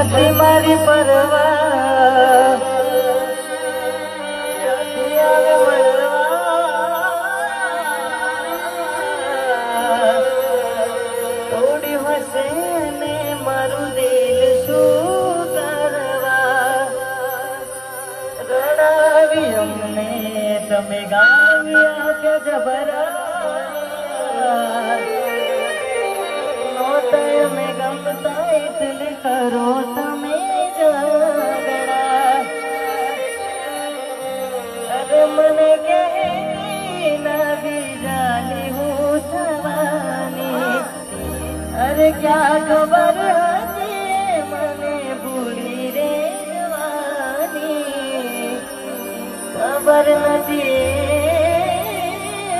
નથી મારી પરવા ક્યાંથી આવે મળવા થોડી હશે ને મારું દિલ શું કરવા રડાવી અમને તમે ગાવ્યા કે જબરા તમે ગમતા એટલે કરો તમે ઝઘડા અરે મને કહે ના બીજાની હું થવાની અરે ક્યાં ખબર હતી મને ભૂલી રે જવાની ખબર નથી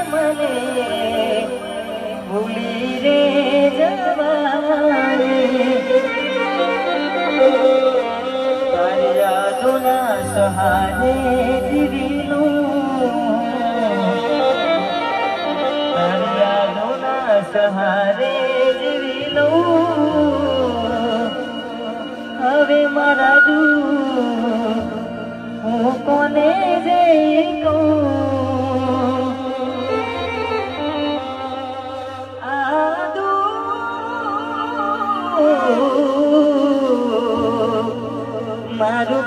મને ભૂલી રે તારી યાદોના સહારે જીવીનું તારી યાદોના સહારે જીવીનું હવે મારા દૂર હું કોને જઈ કહું મારું